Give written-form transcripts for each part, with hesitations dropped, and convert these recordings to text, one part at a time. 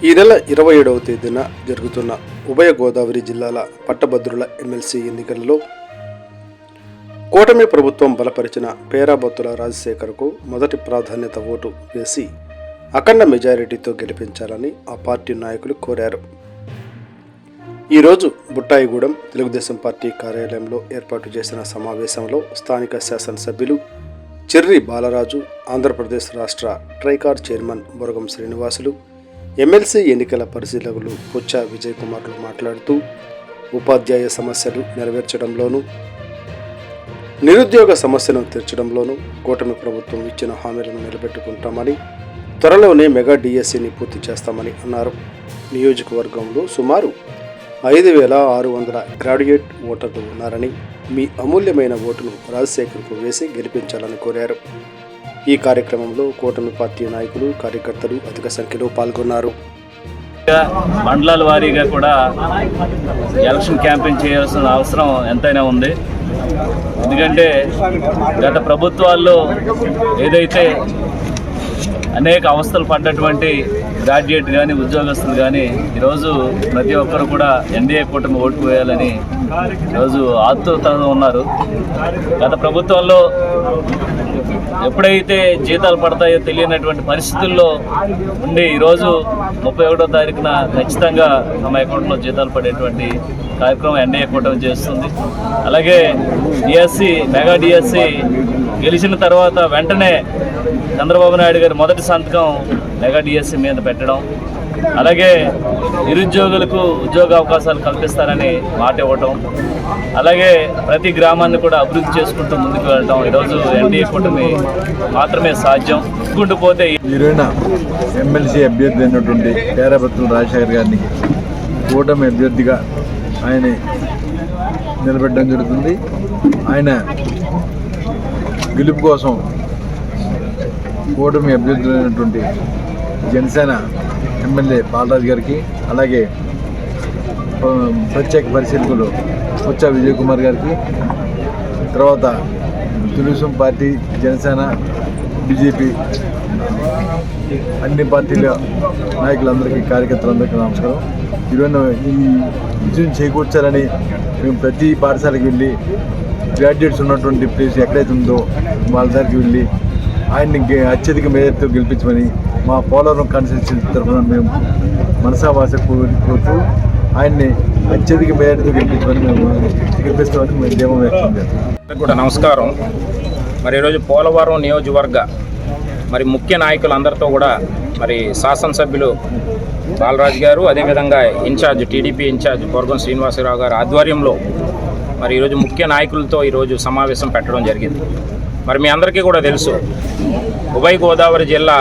ఈ నెల 27వ తేదీన జరుగుతున్న ఉభయ గోదావరి జిల్లాల పట్టభద్రుల ఎమ్మెల్సీ ఎన్నికలలో కూటమి ప్రభుత్వం బలపరిచిన పేరాబత్తుల రాజశేఖర్కు మొదటి ప్రాధాన్యత ఓటు వేసి అఖండ మెజారిటీతో గెలిపించాలని ఆ పార్టీ నాయకులు కోరారు. ఈరోజు బుట్టాయిగూడెం తెలుగుదేశం పార్టీ కార్యాలయంలో ఏర్పాటు చేసిన సమావేశంలో స్థానిక శాసనసభ్యులు చెర్రి బాలరాజు, ఆంధ్రప్రదేశ్ రాష్ట్ర ట్రైకార్ చైర్మన్ బొరగం శ్రీనివాసులు, ఎమ్మెల్సీ ఎన్నికల పరిశీలకులు పుచ్చ విజయ్ కుమార్లు మాట్లాడుతూ ఉపాధ్యాయ సమస్యలు నెరవేర్చడంలోనూ నిరుద్యోగ సమస్యను తీర్చడంలోనూ కూటమి ప్రభుత్వం ఇచ్చిన హామీలను నిలబెట్టుకుంటామని, త్వరలోనే మెగా డిఎస్సిని పూర్తి చేస్తామని అన్నారు. నియోజకవర్గంలో సుమారు 5,600 గ్రాడ్యుయేట్ ఓటర్లు ఉన్నారని, మీ అమూల్యమైన ఓటును రాజశేఖర్కు వేసి గెలిపించాలని కోరారు. ఈ కార్యక్రమంలో కూటమి పార్టీ నాయకులు, కార్యకర్తలు అధిక సంఖ్యలో పాల్గొన్నారు. మండలాల వారీగా కూడా ఎలక్షన్ క్యాంపెయిన్ చేయాల్సిన అవసరం ఎంతైనా ఉంది. ఎందుకంటే గత ప్రభుత్వాల్లో ఏదైతే అనేక అవస్థలు పడ్డటువంటి గ్రాడ్యుయేట్ కానీ ఉద్యోగస్తులు కానీ ఈరోజు ప్రతి ఒక్కరు కూడా ఎన్డీఏ కూటమి ఓటు వేయాలని ఈరోజు ఆతృతగా ఉన్నారు. గత ప్రభుత్వంలో ఎప్పుడైతే జీతాలు పడతాయో తెలియనటువంటి పరిస్థితుల్లో ఉండి ఈరోజు 31వ తారీఖున ఖచ్చితంగా తమ అకౌంట్లో జీతాలు పడేటువంటి కార్యక్రమం ఎన్డీఏ కూటమి చేస్తుంది. అలాగే డిఎస్సి, మెగా డిఎస్సి గెలిచిన తర్వాత వెంటనే చంద్రబాబు నాయుడు గారి మొదటి సంతకం మెగా డిఎస్సి మీద పెట్టడం, అలాగే నిరుద్యోగులకు ఉద్యోగ అవకాశాలు కల్పిస్తారని మాట ఇవ్వటం, అలాగే ప్రతి గ్రామాన్ని కూడా అభివృద్ధి చేసుకుంటూ ముందుకు వెళ్ళటం ఈరోజు ఎన్డీఏ కూటమి మాత్రమే సాధ్యం. ఇచ్చుకుంటూ పోతే ఈరోజున ఎమ్మెల్సీ అభ్యర్థి అయినటువంటి పేరాబత్తుల రాజశేఖర్ గారిని కూటమి అభ్యర్థిగా ఆయన నిలబెట్టడం జరుగుతుంది. ఆయన గెలుపు కోసం కూటమి అభ్యర్థులైనటువంటి జనసేన ఎమ్మెల్యే బాలరాజు గారికి, అలాగే ప్రత్యేక పరిశీలకులు పుచ్చ విజయ్ కుమార్ గారికి, తర్వాత తెలుగుదేశం పార్టీ, జనసేన, బీజేపీ అన్ని పార్టీల నాయకులందరికీ, కార్యకర్తలందరికీ నమస్కారం. ఈరోజు ఈ విజయం చేకూర్చాలని మేము ప్రతి పాఠశాలకు వెళ్ళి గ్రాడ్యుయేట్స్ ఉన్నటువంటి ప్లేస్ ఎక్కడైతే ఉందో వాళ్ళ దగ్గరికి వెళ్ళి ఆయన్ని అత్యధిక మేరతో గెలిపించమని మా పోలవరం కాన్స్టిట్యూన్సీ తరఫున మేము మనసావాస కోరుతూ ఆయన్ని అత్యధిక మేరతో గెలిపించమని మేము గెలిపిస్తామని మేము దేవం వ్యక్తం చేస్తాం. కూడా నమస్కారం. మరి ఈరోజు పోలవరం నియోజకవర్గ ముఖ్య నాయకులందరితో కూడా శాసనసభ్యులు బాలరాజు గారు, అదేవిధంగా ఇన్ఛార్జ్ టీడీపీ ఇన్ఛార్జ్ బొరగం శ్రీనివాసరావు గారు ఆధ్వర్యంలో ఈరోజు ముఖ్య నాయకులతో ఈరోజు సమావేశం పెట్టడం జరిగింది. మీ అందరికీ కూడా తెలుసు, ఉభయ గోదావరి జిల్లా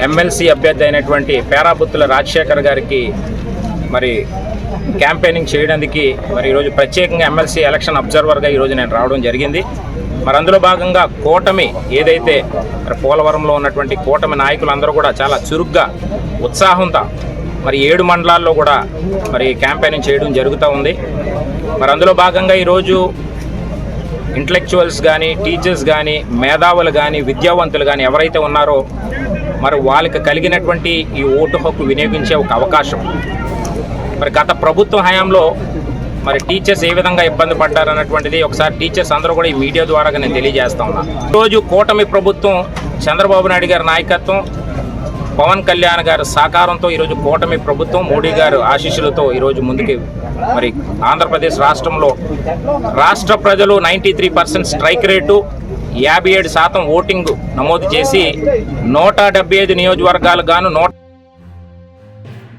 ఎమ్మెల్సీ అభ్యర్థి అయినటువంటి పేరాబత్తుల రాజశేఖర్ గారికి క్యాంపెయినింగ్ చేయడానికి ఈరోజు ప్రత్యేకంగా ఎమ్మెల్సీ ఎలక్షన్ అబ్జర్వర్గా ఈరోజు నేను రావడం జరిగింది. అందులో భాగంగా కూటమి ఏదైతే పోలవరంలో ఉన్నటువంటి కూటమి నాయకులందరూ కూడా చాలా చురుగ్గా, ఉత్సాహంతో 7 మండలాల్లో కూడా క్యాంపెయినింగ్ చేయడం జరుగుతూ ఉంది. అందులో భాగంగా ఈరోజు ఇంటలెక్చువల్స్ కానీ, టీచర్స్ కానీ, మేధావులు కానీ, విద్యావంతులు కానీ ఎవరైతే ఉన్నారో వాళ్ళకి కలిగినటువంటి ఈ ఓటు హక్కు వినియోగించే ఒక అవకాశం. గత ప్రభుత్వ హయాంలో టీచర్స్ ఏ విధంగా ఇబ్బంది పడ్డారన్నటువంటిది ఒకసారి టీచర్స్ అందరూ కూడా ఈ మీడియా ద్వారా నేను తెలియజేస్తా ఉన్నాను. ఈరోజు కూటమి ప్రభుత్వం, చంద్రబాబు నాయుడు గారి నాయకత్వం, పవన్ కళ్యాణ్ గారి సహకారంతో ఈరోజు కూటమి ప్రభుత్వం, మోడీ గారు ఆశీస్సులతో ఈరోజు ముందుకి ఆంధ్రప్రదేశ్ రాష్ట్రంలో రాష్ట్ర ప్రజలు 93% స్ట్రైక్ రేటు, 57% ఓటింగ్ నమోదు చేసి 175 నియోజకవర్గాలు గాను